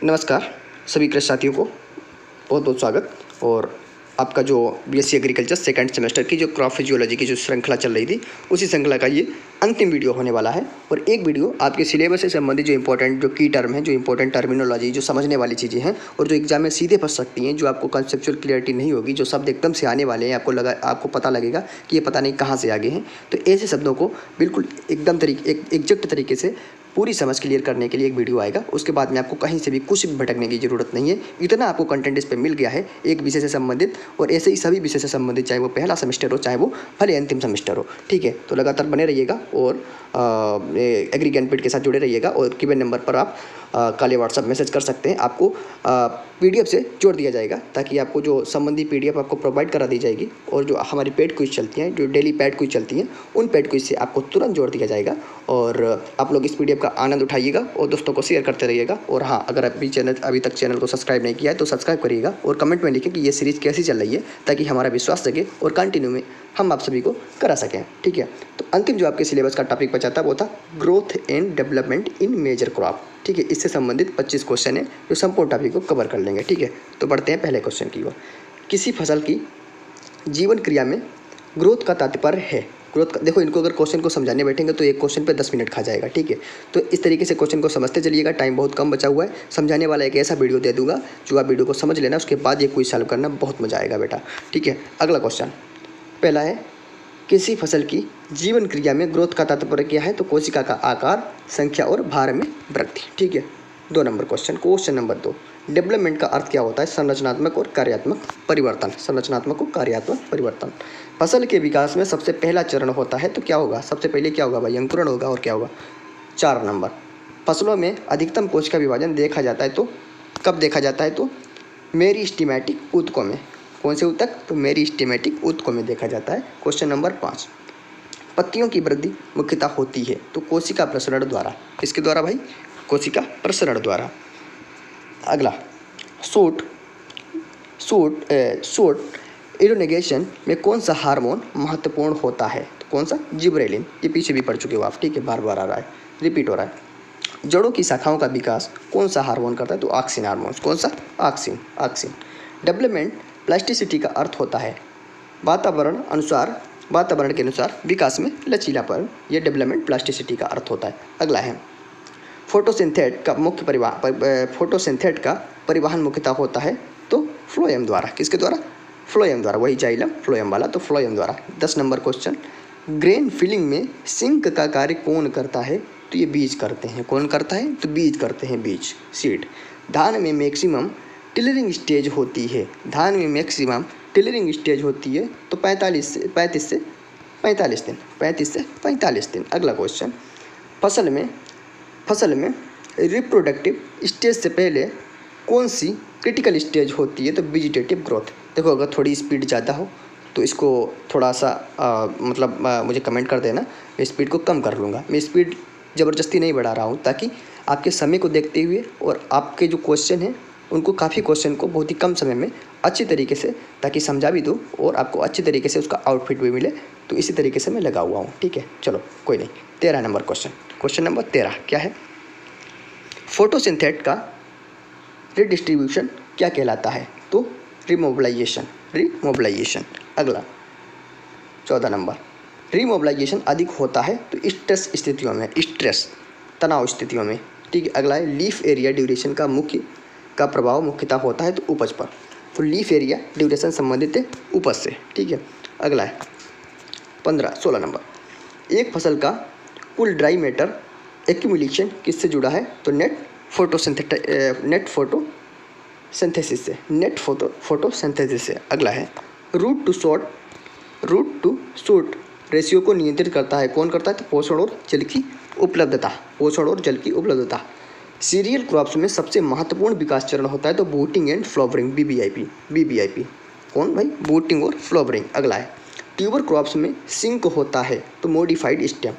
नमस्कार सभी कृषि साथियों को बहुत बहुत स्वागत। और आपका जो बीएससी एग्रीकल्चर सेकंड सेमेस्टर की जो क्रॉप फिजियोलॉजी की जो श्रृंखला चल रही थी, उसी श्रृंखला का ये अंतिम वीडियो होने वाला है। और एक वीडियो आपके सिलेबस से संबंधित जो इंपॉर्टेंट जो की टर्म है, जो इंपॉर्टेंट टर्मिनोलॉजी, जो समझने वाली चीज़ें हैं और जो एग्जाम में सीधे फंस सकती हैं, जो आपको कंसेप्चुअल क्लियरिटी नहीं होगी, जो शब्द एकदम से आने वाले हैं, आपको पता लगेगा कि ये पता नहीं कहाँ से आगे हैं। तो ऐसे शब्दों को बिल्कुल एकदम एग्जैक्ट तरीके से पूरी समझ क्लियर करने के लिए एक वीडियो आएगा। उसके बाद में आपको कहीं से भी कुछ भी भटकने की ज़रूरत नहीं है। इतना आपको कंटेंट इस पे मिल गया है एक विषय से संबंधित, और ऐसे ही सभी विषय से संबंधित, चाहे वो पहला सेमेस्टर हो, चाहे वो भले अंतिम सेमेस्टर हो। ठीक है, तो लगातार बने रहिएगा और एग्री ज्ञानपीठ के साथ जुड़े रहिएगा। और गिवन नंबर पर आप काले व्हाट्सअप मैसेज कर सकते हैं। आपको PDF से जोड़ दिया जाएगा ताकि आपको जो संबंधी PDF आपको प्रोवाइड करा दी जाएगी। और जो हमारी पेड क्विज चलती हैं, जो डेली पेड क्विज चलती हैं, उन पेड क्विज से आपको तुरंत जोड़ दिया जाएगा। और आप लोग इस PDF का आनंद उठाइएगा और दोस्तों को शेयर करते रहिएगा। और हाँ, अगर अभी तक चैनल को सब्सक्राइब नहीं किया है तो सब्सक्राइब करिएगा और कमेंट में लिखें कि ये सीरीज़ कैसी चल रही है, ताकि हमारा विश्वास जगे और कंटिन्यू में हम आप सभी को करा सकें। ठीक है, तो अंतिम जो आपके सिलेबस का टॉपिक बचा था वो था growth and development in major crop. ठीक है, इससे संबंधित 25 क्वेश्चन है जो संपूर्ण टॉपिक को कवर कर लेंगे। ठीक है, तो बढ़ते हैं पहले क्वेश्चन की ओर। किसी फसल की जीवन क्रिया में ग्रोथ का तात्पर्य है। ग्रोथ का, देखो, इनको अगर क्वेश्चन को समझाने बैठेंगे तो एक क्वेश्चन पे 10 मिनट खा जाएगा। ठीक है, तो इस तरीके से क्वेश्चन को समझते चलिएगा। टाइम बहुत कम बचा हुआ है। समझाने वाला एक ऐसा वीडियो दे दूंगा जो आप वीडियो को समझ लेना, उसके बाद ये क्विज सॉल्व करना, बहुत मजा आएगा बेटा। ठीक है, अगला क्वेश्चन पहला है, किसी फसल की जीवन क्रिया में ग्रोथ का तात्पर्य क्या है? तो कोशिका का आकार, संख्या और भार में वृद्धि। ठीक है, 2 नंबर क्वेश्चन नंबर 2, डेवलपमेंट का अर्थ क्या होता है? संरचनात्मक और कार्यात्मक परिवर्तन। संरचनात्मक और कार्यात्मक परिवर्तन। फसल के विकास में सबसे पहला चरण होता है तो क्या होगा? सबसे पहले क्या होगा भाई? अंकुरण होगा। और क्या होगा? 4 नंबर, फसलों में अधिकतम कोशिका विभाजन देखा जाता है तो कब देखा जाता है? तो मेरिस्टेमेटिक ऊतकों में। कौन से ऊतक? तो मेरिस्टेमेटिक ऊतकों में देखा जाता है। क्वेश्चन नंबर 5, पत्तियों की वृद्धि मुख्यतः होती है तो कोशिका प्रसरण द्वारा। किसके द्वारा भाई? कोशिका प्रसरण द्वारा। अगला, सूट इरोनेगेशन में कौन सा हार्मोन महत्वपूर्ण होता है? तो कौन सा? जिब्रेलिन। ये पीछे भी पढ़ चुके हो आप। ठीक है, बार बार आ रहा है, रिपीट हो रहा है। जड़ों की शाखाओं का विकास कौन सा हार्मोन करता है? तो ऑक्सिन हार्मोन। कौन सा? ऑक्सिन। डेवलपमेंट प्लास्टिसिटी का अर्थ होता है वातावरण के अनुसार विकास में लचीलापन। ये डेवलपमेंट प्लास्टिसिटी का अर्थ होता है। अगला है, फोटोसिंथेट का परिवहन मुख्यतः होता है तो फ्लोएम द्वारा। किसके द्वारा? फ्लोएम द्वारा। वही जाइलम फ्लोएम वाला, तो फ्लोएम द्वारा। 10 नंबर क्वेश्चन, ग्रेन फिलिंग में सिंक का कार्य कौन करता है? तो ये बीज करते हैं। कौन करता है? तो बीज करते हैं, बीज, सीड। धान में मैक्सिमम टिलरिंग स्टेज होती है। धान में मैक्सिमम टिलरिंग स्टेज होती है तो 35 से 45 दिन। अगला क्वेश्चन, फसल में रिप्रोडक्टिव स्टेज से पहले कौन सी क्रिटिकल स्टेज होती है? तो वेजिटेटिव ग्रोथ। देखो, अगर थोड़ी स्पीड ज़्यादा हो तो इसको थोड़ा सा मुझे कमेंट कर देना, मैं स्पीड को कम कर लूँगा। मैं स्पीड ज़बरदस्ती नहीं बढ़ा रहा हूँ, ताकि आपके समय को देखते हुए और आपके जो क्वेश्चन हैं उनको, काफ़ी क्वेश्चन को बहुत ही कम समय में अच्छी तरीके से, ताकि समझा भी दूँ और आपको अच्छी तरीके से उसका आउटफिट भी मिले, तो इसी तरीके से मैं लगा हुआ हूँ। ठीक है, चलो कोई नहीं। 13 नंबर क्वेश्चन नंबर 13 क्या है? फोटोसिंथेट का रिडिस्ट्रीब्यूशन क्या कहलाता है? तो रिमोबिलाइजेशन। अगला 14 नंबर, रिमोबिलाइजेशन अधिक होता है तो स्ट्रेस स्थितियों में, तनाव स्थितियों में। ठीक है, अगला है, लीफ एरिया ड्यूरेशन का प्रभाव मुख्यतः होता है तो उपज पर। तो लीफ एरिया ड्यूरेशन संबंधित है उपज से। ठीक है, अगला है 16 नंबर, एक फसल का कुल ड्राई मैटर एक्यूमुलेशन किससे जुड़ा है? तो नेट फोटोसिंथेसिस से। अगला है, रूट टू शूट रेशियो को नियंत्रित करता है। कौन करता है? तो पोषण और जल की उपलब्धता। सीरियल क्रॉप्स में सबसे महत्वपूर्ण विकास चरण होता है तो बूटिंग एंड फ्लावरिंग, BBIP। कौन भाई? बूटिंग और फ्लावरिंग। अगला है, ट्यूबर क्रॉप्स में सिंक होता है तो मॉडिफाइड स्टेम।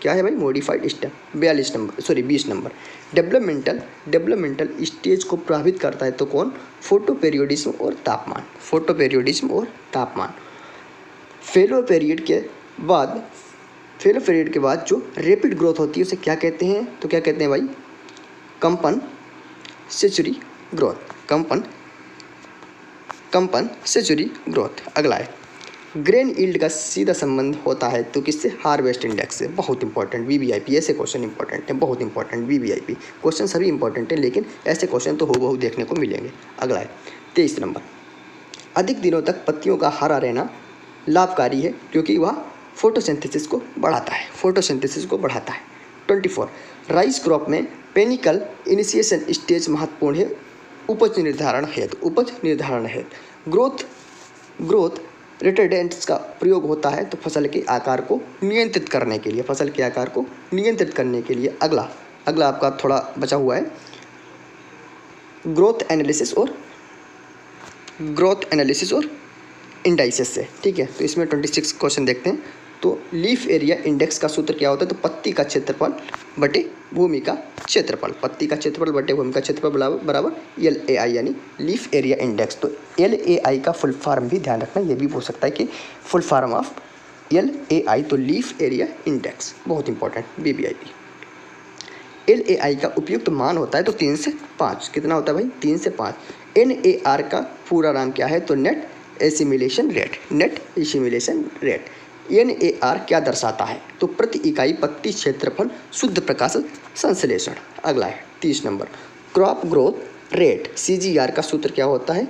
क्या है भाई? Modified stem. 20 number, developmental stage को प्रभावित करता है तो कौन? फोटो पेरियोडिज्म और तापमान। फेलो पीरियड के बाद जो रैपिड ग्रोथ होती है उसे क्या कहते हैं? तो क्या कहते हैं भाई? कंपन सेचुरी ग्रोथ, कंपन सेचुरी ग्रोथ। अगला है ग्रेन यील्ड का सीधा संबंध होता है तो किससे? हार्वेस्ट इंडेक्स से। बहुत इंपॉर्टेंट वीवीआईपी, ऐसे क्वेश्चन इंपॉर्टेंट है, बहुत इंपॉर्टेंट वीवीआईपी क्वेश्चन सभी इंपॉर्टेंट है, लेकिन ऐसे क्वेश्चन तो हूबहू देखने को मिलेंगे। अगला है 23 नंबर, अधिक दिनों तक पत्तियों का हरा रहना लाभकारी है क्योंकि वह फोटोसिंथेसिस को बढ़ाता है, 24 राइस क्रॉप में पेनिकल इनिशिएशन स्टेज महत्वपूर्ण है उपज निर्धारण हेतु। ग्रोथ रिटार्डेंट्स का प्रयोग होता है तो फसल के आकार को नियंत्रित करने के लिए। अगला आपका थोड़ा बचा हुआ है ग्रोथ एनालिसिस और इंडाइसेस से, ठीक है। तो इसमें 26 क्वेश्चन देखते हैं। तो लीफ एरिया इंडेक्स का सूत्र क्या होता है? तो पत्ती का क्षेत्रफल बटे भूमि का क्षेत्रफल, बराबर LAI यानी लीफ एरिया इंडेक्स। तो LAI का फुल फॉर्म भी ध्यान रखना, ये भी हो सकता है कि फुल फॉर्म ऑफ LAI, तो लीफ एरिया इंडेक्स, बहुत इंपॉर्टेंट वीवीआईपी। LAI का उपयुक्त मान होता है तो 3 से 5, कितना होता है भाई? 3 से 5। NAR का पूरा नाम क्या है? तो नेट एसिमिलेशन रेट। NAR क्या दर्शाता है? तो प्रति इकाई पत्ती क्षेत्रफल शुद्ध प्रकाश संश्लेषण। अगला है 30 number, crop growth rate CGR का सूत्र क्या होता है?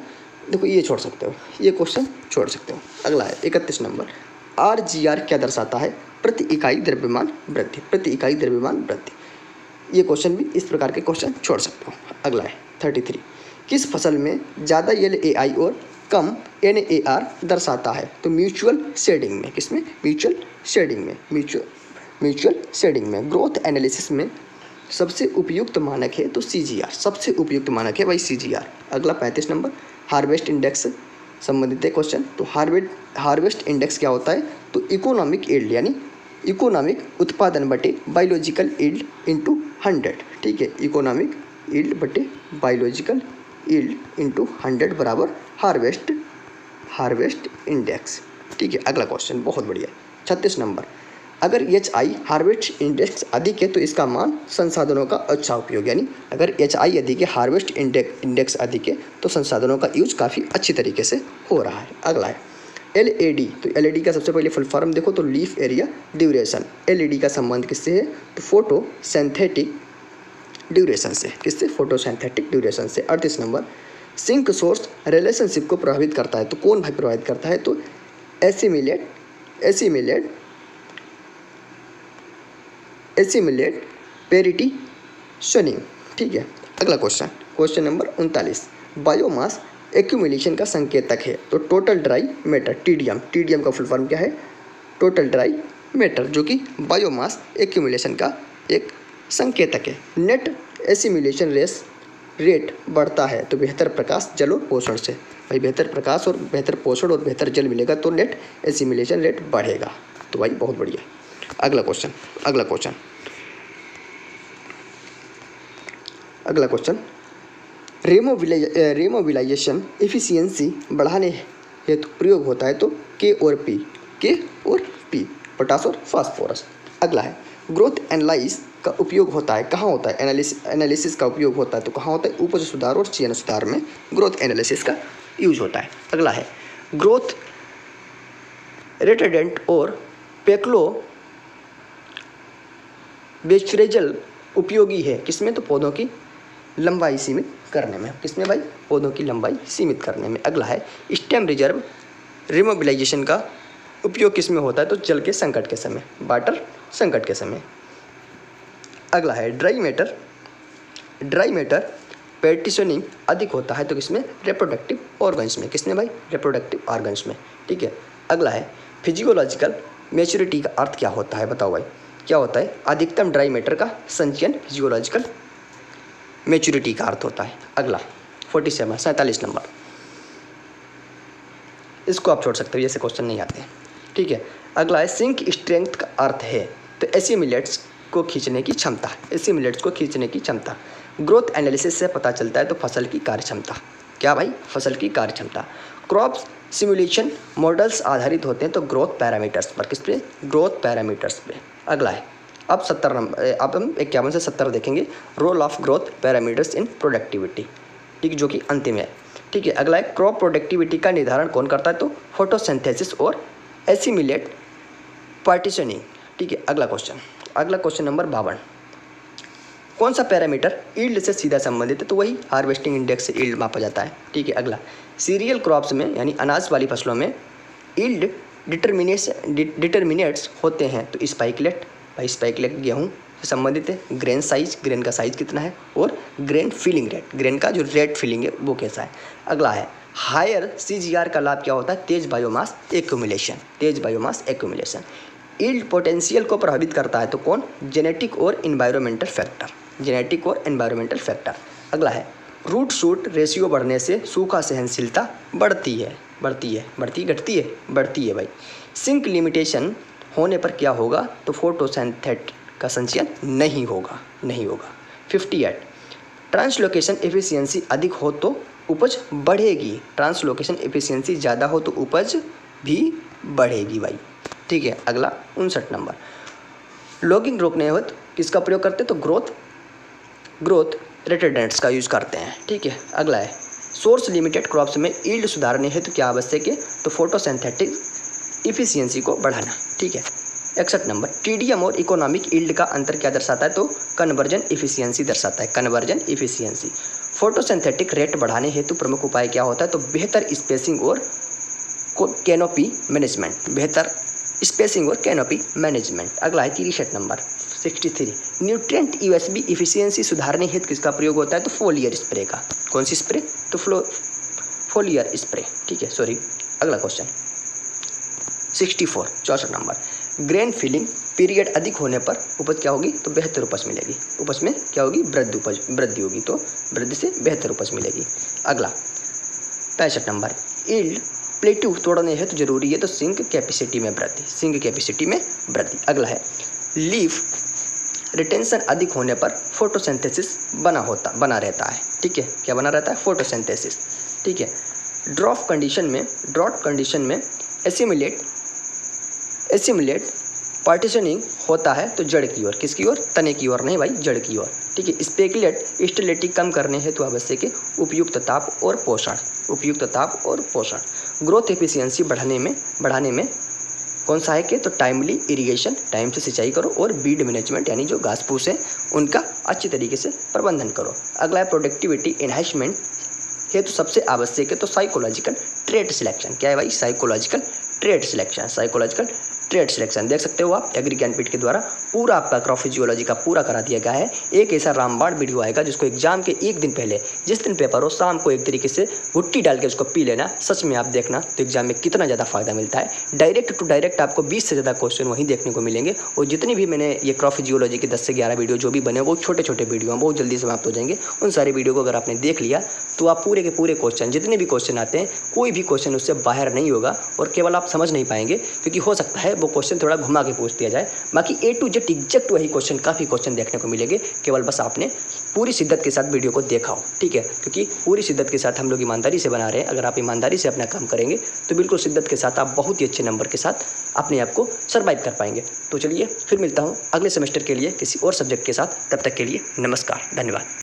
देखो ये छोड़ सकते हो, ये क्वेश्चन छोड़ सकते हो। अगला है 31 नंबर, RGR क्या दर्शाता है? प्रति इकाई द्रव्यमान वृद्धि। ये क्वेश्चन भी इस प्रकार के क्वेश्चन छोड़ सकते हो। अगला है 33, किस फसल में ज़्यादा LAI और कम NAR दर्शाता है? तो म्यूचुअल शेडिंग में। किसमें? म्यूचुअल शेडिंग में। ग्रोथ एनालिसिस में सबसे उपयुक्त मानक है तो CGR, सबसे उपयुक्त मानक है भाई CGR। अगला 35 नंबर, हार्वेस्ट इंडेक्स संबंधित है क्वेश्चन। तो हार्वेस्ट इंडेक्स क्या होता है? तो इकोनॉमिक यील्ड यानी इकोनॉमिक उत्पादन बटे बायोलॉजिकल यील्ड इंटू 100, ठीक है। इकोनॉमिक यील्ड बटे बायोलॉजिकल यील्ड इंटू 100 बराबर हार्वेस्ट इंडेक्स, ठीक है। अगला क्वेश्चन बहुत बढ़िया, 36 नंबर, अगर HI हार्वेस्ट इंडेक्स अधिक है तो इसका मान संसाधनों का अच्छा उपयोग, यानी अगर HI अधिक है, हार्वेस्ट इंडेक्स अधिक है तो संसाधनों का यूज काफ़ी अच्छी तरीके से हो रहा है। अगला है LAD, तो LAD का सबसे पहले फुल फॉर्म देखो तो लीफ एरिया ड्यूरेशन। LAD का संबंध किससे है? तो फोटोसिंथेटिक ड्यूरेशन से। किससे? फोटोसिंथेटिक ड्यूरेशन से। 38 नंबर, सिंक सोर्स रिलेशनशिप को प्रभावित करता है तो कौन भाई प्रभावित करता है? तो एसिमिलेट पेरिटिशनिंग, ठीक है। अगला क्वेश्चन नंबर 39, बायोमास एक्यूमुलेशन का संकेतक है तो टोटल ड्राई मैटर TDM का फुल फॉर्म क्या है? टोटल ड्राई मैटर, जो कि बायोमास एक्यूमुलेशन का एक संकेतक है। नेट एसिमिलेशन रेट बढ़ता है तो बेहतर प्रकाश जल और पोषण से। भाई बेहतर प्रकाश और बेहतर पोषण और बेहतर जल मिलेगा तो नेट एसिमिलेशन रेट बढ़ेगा। तो भाई बहुत बढ़िया। अगला क्वेश्चन रेमोबिलाइजेशन एफिशिएंसी बढ़ाने हेतु प्रयोग होता है तो K और P, पोटास और फास्फोरस। अगला है ग्रोथ एनालिसिस का उपयोग होता है, कहाँ होता है? एनालिसिस का उपयोग होता है तो कहाँ होता है? उपज सुधार और चयन सुधार में ग्रोथ एनालिसिस का यूज होता है। अगला है ग्रोथ रिटार्डेंट और पेक्लोबेचरेजल उपयोगी है किसमें? तो पौधों की लंबाई सीमित करने में। किसमें भाई? पौधों की लंबाई सीमित करने में। अगला है स्टेम रिजर्व रिमोबिलाइजेशन का उपयोग किसमें होता है? तो जल के संकट के समय, वाटर संकट के समय। अगला है ड्राई मैटर पेटिशनिंग अधिक होता है तो किसमें? रिप्रोडक्टिव ऑर्गन्स में। किसमें भाई? रिप्रोडक्टिव ऑर्गन्स में, ठीक है। अगला है फिजियोलॉजिकल मैच्योरिटी का अर्थ क्या होता है? बताओ भाई क्या होता है? अधिकतम ड्राई मैटर का संचयन फिजियोलॉजिकल मैच्योरिटी का अर्थ होता है। अगला 47 नंबर, इसको आप छोड़ सकते हो, ऐसे क्वेश्चन नहीं आते, ठीक है। अगला है सिंक स्ट्रेंथ का अर्थ है तो एसिमिलेट्स को खींचने की क्षमता। ग्रोथ एनालिसिस से पता चलता है तो फसल की कार्यक्षमता। क्या भाई? फसल की कार्यक्षमता। क्रॉप सिमुलेशन मॉडल्स आधारित होते हैं तो ग्रोथ पैरामीटर्स पर। किस पे? ग्रोथ पैरामीटर्स पे। अगला है अब 70 नंबर, अब हम 51 से 70 देखेंगे। Role of growth parameters in productivity, ठीक, जो कि अंतिम है। ठीक है, अगला है क्रॉप प्रोडक्टिविटी का निर्धारण कौन करता है, तो फोटोसिंथेसिस और एसिमिलेट पार्टीशनिंग। ठीक है, अगला क्वेश्चन नंबर 52, कौन सा पैरामीटर यील्ड से सीधा संबंधित है, तो वही हार्वेस्टिंग इंडेक्स से यील्ड मापा जाता है। ठीक है, अगला सीरियल क्रॉप्स में यानी अनाज वाली फसलों में यील्ड डिटर्मिनेट्स होते हैं, तो स्पाइकलेट, भाई स्पाइकलेट गेहूँ से संबंधित है। ग्रेन साइज, ग्रेन का साइज कितना है, और ग्रेन फिलिंग रेट, ग्रेन का जो रेट फिलिंग है वो कैसा है। अगला है हायर CGR का लाभ क्या होता है, तेज बायोमास एक्यूमुलेशन। यील्ड पोटेंशियल को प्रभावित करता है तो कौन, जेनेटिक और एनवायरमेंटल फैक्टर। अगला है रूट शूट रेशियो बढ़ने से सूखा सहनशीलता बढ़ती है भाई। सिंक लिमिटेशन होने पर क्या होगा, तो फोटोसिंथेटिक का संचयन नहीं होगा। 58 ट्रांसलोकेशन एफिशिएंसी अधिक हो तो उपज बढ़ेगी, ट्रांसलोकेशन एफिशिएंसी ज़्यादा हो तो उपज भी बढ़ेगी भाई। ठीक है, अगला 59 नंबर, लॉगिंग रोकने हेतु किसका प्रयोग करते हैं, तो ग्रोथ रिटार्डेंट्स का यूज़ करते हैं। ठीक है, अगला है सोर्स लिमिटेड क्रॉप्स में यील्ड सुधारने हेतु क्या आवश्यक है, तो फोटोसिंथेटिक इफिशियंसी को बढ़ाना। ठीक है, 61 नंबर, TDM और इकोनॉमिक यील्ड का अंतर क्या दर्शाता है, तो कन्वर्जन इफिशियंसी दर्शाता है, कन्वर्जन इफिशियंसी। फोटोसिंथेटिक रेट बढ़ाने हेतु प्रमुख उपाय क्या होता है, तो बेहतर स्पेसिंग और कैनोपी मैनेजमेंट। अगला है 63 नंबर, 63 न्यूट्रिएंट यूएसबी इफिशियंसी सुधारने हेतु किसका प्रयोग होता है, तो फोलियर स्प्रे का। कौन सी स्प्रे, तो फोलियर स्प्रे। ठीक है, सॉरी, अगला question 64 number, grain filling period अधिक होने पर उपज क्या होगी, तो बेहतर उपज मिलेगी। उपज में क्या होगी, वृद्धि होगी, तो वृद्धि से बेहतर उपज मिलेगी। अगला 65 नंबर, यील्ड प्लेट्यू तोड़ने हेतु जरूरी है, तो सिंक कैपेसिटी में वृद्धि। अगला है लीफ रिटेंशन अधिक होने पर फोटोसिंथेसिस बना रहता है। ठीक है, क्या बना रहता है, फोटोसिंथेसिस। ठीक है, ड्रॉट कंडीशन में एसिमिलेट पार्टीशनिंग होता है, तो जड़ की ओर, किसकी ओर, तने की ओर नहीं भाई, जड़ की ओर। ठीक है, स्पेकुलेट स्टेबिलिटी कम करने हेतु आवश्यक है उपयुक्त ताप और पोषण। ग्रोथ एफिशिएंसी बढ़ाने में कौन सा है कि, तो टाइमली इरिगेशन, टाइम से सिंचाई करो, और बीड मैनेजमेंट यानी जो घास फूस है उनका अच्छी तरीके से प्रबंधन करो। अगला है प्रोडक्टिविटी एनहांसमेंट हेतु सबसे आवश्यक है, तो साइकोलॉजिकल ट्रेड सिलेक्शन। क्या है भाई, साइकोलॉजिकल ट्रेड सिलेक्शन। देख सकते हो आप एग्री ज्ञानपीठ के द्वारा पूरा आपका क्रॉप फिजियोलॉजी का पूरा करा दिया गया है। एक ऐसा रामबाण वीडियो आएगा जिसको एग्जाम के एक दिन पहले, जिस दिन पेपर हो, शाम को एक तरीके से घुट्टी डाल के उसको पी लेना। सच में आप देखना तो एग्जाम में कितना ज़्यादा फायदा मिलता है। डायरेक्ट टू डायरेक्ट आपको 20 से ज़्यादा क्वेश्चन वहीं देखने को मिलेंगे। और जितनी भी मैंने ये क्रॉप फिजियोलॉजी के 10 से 11 वीडियो जो भी बने वो छोटे वीडियो हैं, बहुत जल्दी समाप्त हो जाएंगे। उन सारे वीडियो को अगर आपने देख लिया तो आप पूरे के पूरे क्वेश्चन, जितने भी क्वेश्चन आते हैं, कोई भी क्वेश्चन उससे बाहर नहीं होगा और केवल आप समझ नहीं पाएंगे, क्योंकि हो सकता है वो क्वेश्चन थोड़ा घुमा के पूछ दिया जाए। बाकी A to Z एग्जैक्ट वही क्वेश्चन, काफ़ी क्वेश्चन देखने को मिलेंगे। केवल बस आपने पूरी शिद्दत के साथ वीडियो को देखा हो। ठीक है, क्योंकि पूरी शिद्दत के साथ हम लोग ईमानदारी से बना रहे हैं। अगर आप ईमानदारी से अपना काम करेंगे तो बिल्कुल शिद्दत के साथ आप बहुत ही अच्छे नंबर के साथ अपने आप को सर्वाइव कर पाएंगे। तो चलिए फिर मिलता हूँ अगले सेमेस्टर के लिए किसी और सब्जेक्ट के साथ। तब तक के लिए नमस्कार, धन्यवाद।